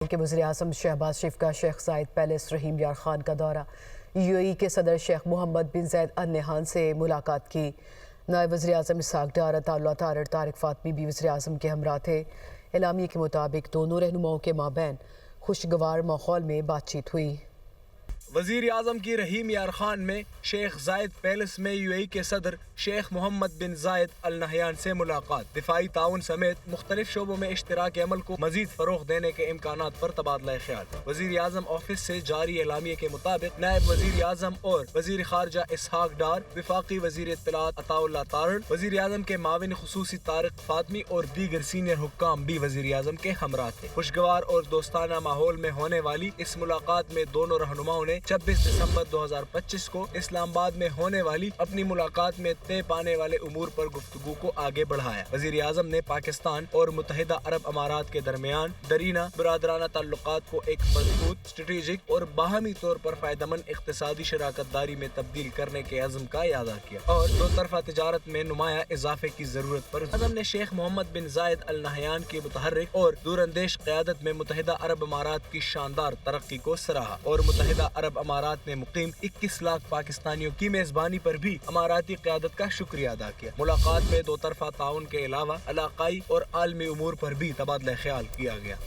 के वज़ीर-ए-आज़म शहबाज शरीफ का शेख जायद पैलेस रहीम यार खान का दौरा। यूएई के सदर शेख मोहम्मद बिन जायद अल नहयान से मुलाकात की। नायब वज़ीर-ए-आज़म इसहाक डार, अताउल्लाह तारिक फातमी भी वज़ीर-ए-आज़म के हमरा थे। एलामिया के मुताबिक दोनों रहनुमाओं के माबैन खुशगवार माहौल में बातचीत हुई। वज़ीर आज़म की रहीम यार खान में शेख जायद पैलेस में यूएई के सदर शेख मोहम्मद बिन जायद अल नहयान से मुलाकात। दिफाई ताउन समेत मुख्तलिफ शोबों में इश्तराक अमल को मजीद फरोग़ देने के इम्कानात पर तबादला ख्याल। वज़ीर आज़म ऑफिस से जारी एलामिया के मुताबिक नायब वज़ीर आज़म और वज़ीर ख़ारजा इसहाक डार, वफाकी वज़ीर इत्तलात अताउल्लाह तारिक, वज़ीर आज़म के माविन खुसूसी तारिक फातमी और दीगर सीनियर हुक्काम भी वज़ीर आज़म के हमरा थे। खुशगवार और दोस्ताना माहौल में होने वाली इस मुलाकात में दोनों रहनुमाओं ने 26 दिसंबर 2025 को इस्लामाबाद में होने वाली अपनी मुलाकात में तय पाने वाले उमूर पर गुफ्तगू को आगे बढ़ाया। वज़ीर आज़म ने पाकिस्तान और मुत्तहिदा अरब अमारात के दरमियान दरीना बरादराना ताल्लुकात को एक मजबूत, स्ट्रेटेजिक और बाहमी तौर पर फायदेमंद इक़्तिसादी शराकत दारी में तब्दील करने के अज़्म का यादा किया और दो तरफ़ा तिजारत में नुमाया इजाफे की ज़रूरत पर आज़म ने शेख मोहम्मद बिन जायद अल नहयान की मुतहर्रिक और दूरंदेश क़यादत में मुत्तहिदा अरब अमारात की शानदार तरक्की को सराहा और मुत्तहिदा अरब अमारात में मुकीम 21 लाख पाकिस्तानियों की मेज़बानी पर भी अमाराती क़यादत का शुक्रिया अदा किया। मुलाकात में दो तरफ़ा ताउन के अलावा इलाक़ाई और आलमी उमूर पर भी तबादला ख्याल किया गया।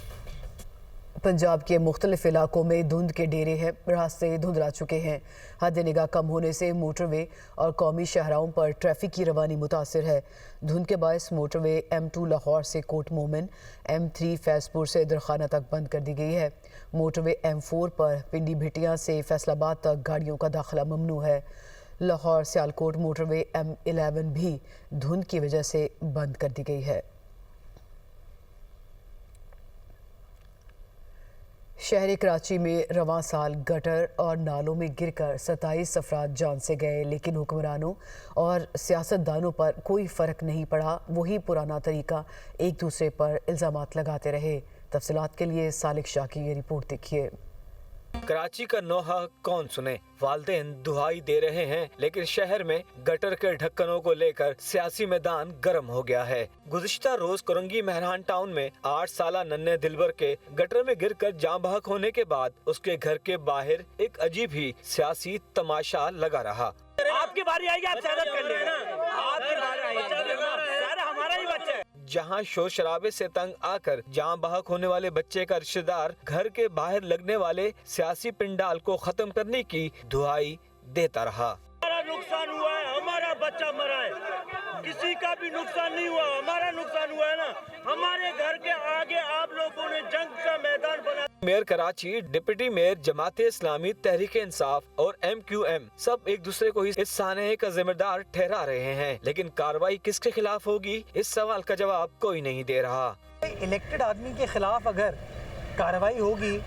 पंजाब के मुख्तलिफ इलाकों में धुंध के डेरे हैं, रास्ते धुंधला चुके हैं। हद निगाह कम होने से मोटरवे और कौमी शाहराहों पर ट्रैफिक की रवानी मुतासिर है। धुंध के बायस मोटरवे M2 लाहौर से कोट मोमिन, M3 फैज़पुर से दरखाना तक बंद कर दी गई है। मोटरवे M4 पर पिंडी भिटियाँ से फैसलाबाद तक गाड़ियों का दाखिला ममनू है। लाहौर सियालकोट मोटरवे M11 भी धुंध की वजह से बंद कर दी गई है। शहर कराची में रवां साल गटर और नालों में गिरकर 27 अफराद जान से गए, लेकिन हुक्मरानों और सियासतदानों पर कोई फ़र्क नहीं पड़ा। वही पुराना तरीका, एक दूसरे पर इल्ज़ामात लगाते रहे। तफसीलात के लिए सालिक शाह की ये रिपोर्ट देखिए। कराची का नोहा कौन सुने, वालिदैन दुहाई दे रहे हैं, लेकिन शहर में गटर के ढक्कनों को लेकर सियासी मैदान गर्म हो गया है। गुज़िश्ता रोज कोरंगी मेहरान टाउन में 8 साला नन्हे दिलबर के गटर में गिरकर जान बहक होने के बाद उसके घर के बाहर एक अजीब ही सियासी तमाशा लगा रहा। आपकी बारी आएगी, आप सेहत कर लेना, आपकी बारी आएगी, हमारा ही बच्चा है। जहां शोर शराबे से तंग आकर जान बहक होने वाले बच्चे का रिश्तेदार घर के बाहर लगने वाले सियासी पिंडाल को खत्म करने की दुहाई देता रहा। हमारा नुकसान हुआ है, हमारा बच्चा मरा है, किसी का भी नुकसान नहीं हुआ, हमारा नुकसान हुआ है ना। हमारे घर के आगे आप लोगों ने जंग का मैदान बना। मेयर कराची, डिप्टी मेयर, जमाते इस्लामी, तहरीक इंसाफ और MQM सब एक दूसरे को इस सानहे का जिम्मेदार ठहरा रहे हैं, लेकिन कार्रवाई किसके खिलाफ होगी, इस सवाल का जवाब कोई नहीं दे रहा। इलेक्टेड आदमी के खिलाफ अगर कार्रवाई होगी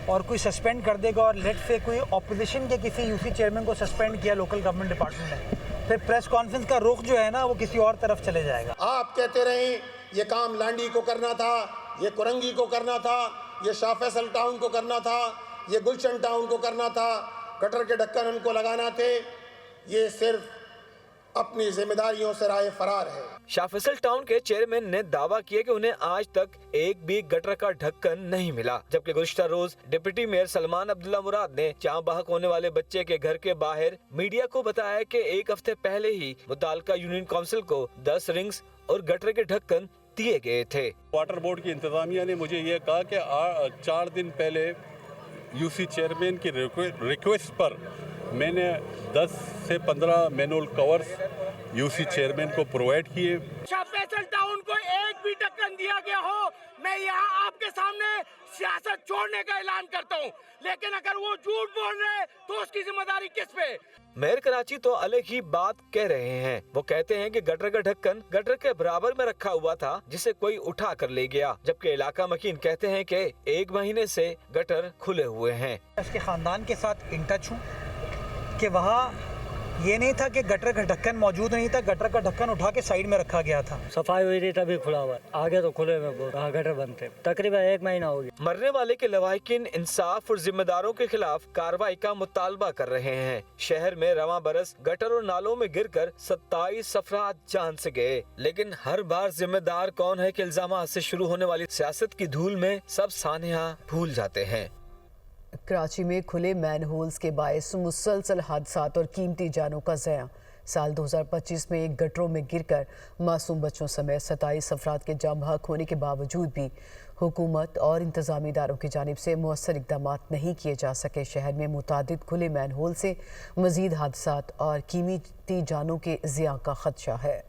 और कोई सस्पेंड कर देगा और लेट से कोई ऑपोजिशन के किसी यूसी चेयरमैन को सस्पेंड किया लोकल गवर्नमेंट डिपार्टमेंट ने, फिर प्रेस कॉन्फ्रेंस का रुख जो है ना वो किसी और तरफ चले जाएगा। आप कहते रहे ये काम लांडी को करना था, ये कुरंगी को करना था, ये शाह फैसल टाउन को करना था, ये गुलशन टाउन को करना था, गटर के ढक्कन उनको लगाना थे। ये सिर्फ अपनी जिम्मेदारियों से राह फरार है। शाह फैसल टाउन के चेयरमैन ने दावा किया कि उन्हें आज तक एक भी गटर का ढक्कन नहीं मिला, जबकि गुज़िश्ता रोज डिप्टी मेयर सलमान अब्दुल्ला मुराद ने जान बहक होने वाले बच्चे के घर के बाहर मीडिया को बताया कि एक हफ्ते पहले ही मुताल्लिका यूनियन काउंसिल को 10 रिंग्स और गटर के ढक्कन दिए गए थे। वाटर बोर्ड की इंतजामिया ने मुझे ये कहा कि 4 दिन पहले यूसी चेयरमैन की रिक्वेस्ट पर मैंने 10 से 15 मैनुअल कवर्स यूसी चेयरमैन को प्रोवाइड किए। शाह फैसल टाउन को एक भी ढक्कन दिया गया हो, मैं यहाँ आपके सामने सियासत छोड़ने का ऐलान करता हूँ, लेकिन अगर वो झूठ बोल रहे हैं तो उसकी जिम्मेदारी किस पे? मेयर कराची तो अलग ही बात कह रहे हैं। वो कहते हैं कि गटर का ढक्कन गटर के बराबर में रखा हुआ था जिसे कोई उठा कर ले गया, जबकि इलाका मकीन कहते हैं कि 1 महीने से गटर खुले हुए हैं। उसके खानदान के साथ इन टच हूँ कि वहाँ ये नहीं था कि गटर का ढक्कन मौजूद नहीं था, गटर का ढक्कन उठा के साइड में रखा गया था। सफाई हुई थी तभी खुला हुआ है, आगे तो खुले में बहुत गटर बनते। तकरीबन 1 महीना हो गया। मरने वाले के लवाहिकीन इंसाफ और जिम्मेदारों के खिलाफ कार्रवाई का मुतालबा कर रहे हैं। शहर में रवां बरस गटर और नालों में गिरकर 27 अफराद जान से गए, लेकिन हर बार जिम्मेदार कौन है के इल्जामात से शुरू होने वाली सियासत की धूल में सब सानिया भूल जाते हैं। कराची में खुले मैन होल्स के बायस मुसलसल हादसात और कीमती जानों का ज़या। साल 2025 में गटरों में गिरकर मासूम बच्चों समेत 27 अफराद के जान बहक होने के बावजूद भी हुकूमत और इंतजामी इदारों की जानिब से मौसर इक़दाम नहीं किए जा सके। शहर में मुतादिद खुले मैन होल से मज़ीद हादसात और कीमती जानों के ज़िया का खदशा है।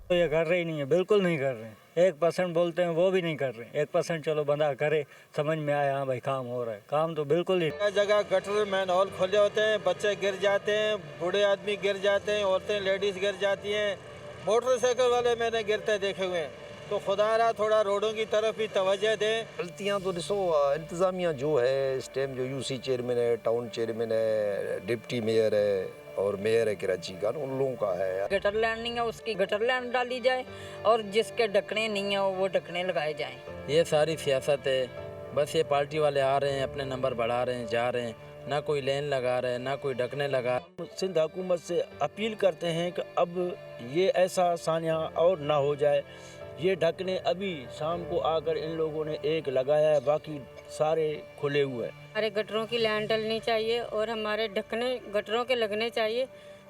तो ये कर रहे ही नहीं है, बिल्कुल नहीं कर रहे हैं। 1% बोलते हैं वो भी नहीं कर रहे। 1% चलो बंदा करे, समझ में आया हाँ भाई काम हो रहा है, काम तो बिल्कुल ही। जगह गटर मैन होल खुले होते हैं, बच्चे गिर जाते हैं, बूढ़े आदमी गिर जाते हैं, औरतें लेडीज़ गिर जाती हैं, मोटरसाइकिल वाले मैंने गिरते देखे हुए हैं। तो खुदा रहा थोड़ा रोडों की तरफ भी तवज्जो दें। गलतियाँ तो देखो इंतज़ामिया जो है इस टाइम, जो यूसी चेयरमैन है, टाउन चेयरमैन है, डिप्टी मेयर है और मेयर है कराची का, उन लोगों का है। गटर लैंड नहीं है, उसकी गटर लैंड डाली जाए और जिसके ढकने नहीं है वो ढकने लगाए जाएं। ये सारी सियासत है, बस ये पार्टी वाले आ रहे हैं, अपने नंबर बढ़ा रहे हैं, जा रहे हैं, ना कोई लेन लगा रहे हैं, ना कोई ढकने लगा। सिंध हुकूमत से अपील करते हैं कि अब ये ऐसा सानिया और ना हो जाए। ये ढकने अभी शाम को आकर इन लोगों ने एक लगाया है, बाकी सारे खुले हुए हैं। हमारे गटरों की लैंड डलनी चाहिए और हमारे ढकने गटरों के लगने चाहिए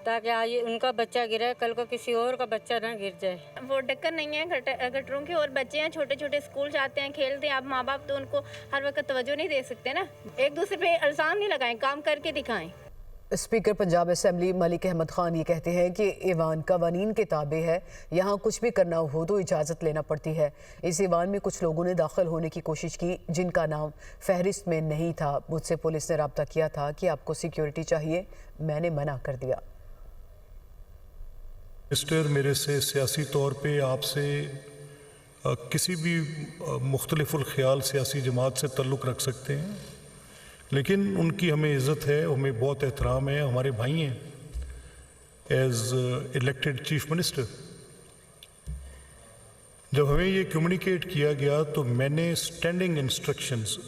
ताकि आज उनका बच्चा गिरा कल को किसी और का बच्चा ना गिर जाए। वो ढक्कन नहीं है गटरों के, और बच्चे हैं छोटे छोटे, स्कूल जाते हैं, खेलते हैं। अब माँ बाप तो उनको हर वक्त तवज्जो नहीं दे सकते ना। एक दूसरे पे इल्ज़ाम नहीं लगाएं, काम करके दिखाएं। स्पीकर पंजाब असेंबली मलिक अहमद खान ये कहते हैं कि ईवान कवानीन के ताबे है, यहाँ कुछ भी करना हो तो इजाज़त लेना पड़ती है। इस ईवान में कुछ लोगों ने दाखिल होने की कोशिश की जिनका नाम फहरिस्त में नहीं था। मुझसे पुलिस ने रब्ता किया था कि आपको सिक्योरिटी चाहिए, मैंने मना कर दिया। मिस्टर, मेरे से सियासी तौर पे आपसे किसी भी मुख्तलिफुल ख्याल सियासी जमात से तल्लुक़ रख सकते हैं, लेकिन उनकी हमें इज़्ज़त है, हमें बहुत एहतराम है, हमारे भाई हैं एज़ इलेक्टेड चीफ मिनिस्टर। जब हमें ये कम्युनिकेट किया गया तो मैंने स्टैंडिंग इंस्ट्रक्शंस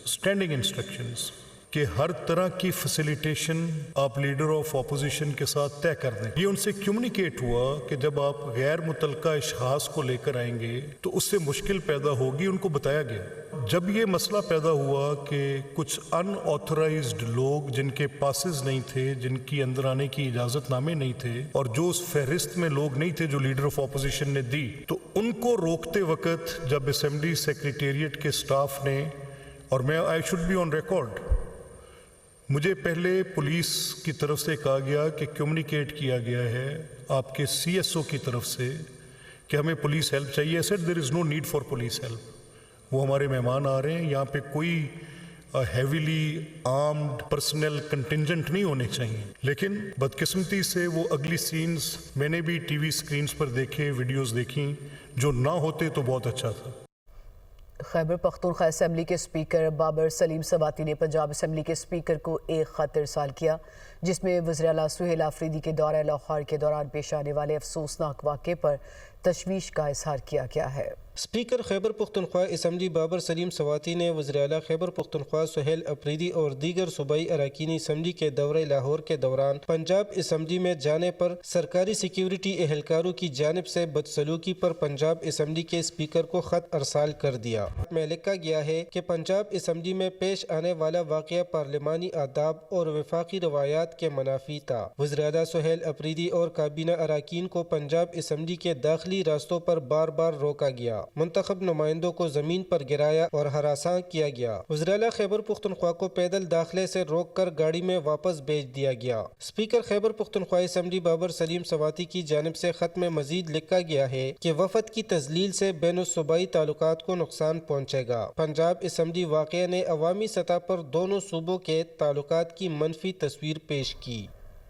कि हर तरह की फैसिलिटेशन आप लीडर ऑफ अपोजिशन के साथ तय कर दें। ये उनसे कम्युनिकेट हुआ कि जब आप गैर मुतल्लका इश्खास को लेकर आएंगे तो उससे मुश्किल पैदा होगी, उनको बताया गया। जब ये मसला पैदा हुआ कि कुछ अनऑथराइज्ड लोग जिनके पासेस नहीं थे, जिनकी अंदर आने की इजाज़तनामे नहीं थे और जो उस फहरिस्त में लोग नहीं थे जो लीडर ऑफ अपोजिशन ने दी, तो उनको रोकते वक्त जब असेंबली सेक्रेटेरिएट के स्टाफ ने, और मैं I should be on record, मुझे पहले पुलिस की तरफ से कहा गया कि कम्युनिकेट किया गया है आपके CSO की तरफ से कि हमें पुलिस हेल्प चाहिए। Said there is no need for police help, वो हमारे मेहमान आ रहे हैं, यहाँ पे कोई हैवीली आर्म्ड पर्सनल कंटिंजेंट नहीं होने चाहिए। लेकिन बदकिस्मती से वो अगली सीन्स मैंने भी TV स्क्रीन्स पर देखे, वीडियोस देखी, जो ना होते तो बहुत अच्छा था। खैबर पख्तूनख्वा असेंबली के स्पीकर बाबर सलीम सवाती ने पंजाब असेंबली के स्पीकर को एक ख़त इरसाल किया जिसमें वज़ीर आला सुहेल आफरीदी के दौरे लाहौर के दौरान पेश आने वाले अफसोसनाक वाक़े पर तशवीश का इजहार किया गया है। स्पीकर खैबर पख्तूनख्वा असम्बली बाबर सलीम सवाती ने वज़ीर आला खैबर पख्तूनख्वा सुहेल आफरीदी और दीगर सूबाई अरकान असम्बली के दौरे लाहौर के दौरान पंजाब असम्बली में जाने पर सरकारी सिक्योरिटी एहलकारों की जानिब से बदसलूकी पर पंजाब असम्बली के स्पीकर को ख़त अरसाल कर दिया। में लिखा गया है कि पंजाब असम्बली में पेश आने वाला वाक़या पार्लिमानी आदाब और वफाकी रवायात के मुनाफी था। वज़ीर आला सुहेल आफरीदी और काबीना अरकान को पंजाब असम्बली के दाखिली रास्तों पर बार बार रोका गया, मुंतखब नुमाइंदों को जमीन पर गिराया और हरासा किया गया। वज़ीर आला खैबर पख्तूनख्वा को पैदल दाखिले से रोककर गाड़ी में वापस भेज दिया गया। स्पीकर खैबर पख्तूनख्वा असम्बली बाबर सलीम सवाती की जानिब से खत में मजीद लिखा गया है कि वफद की तजलील से बैनुस्सूबाई ताल्लुकात को नुकसान पहुँचेगा। पंजाब असम्बली वाक़या ने अवामी सतह पर दोनों सूबों के ताल्लुकात की मनफी तस्वीर पेश की।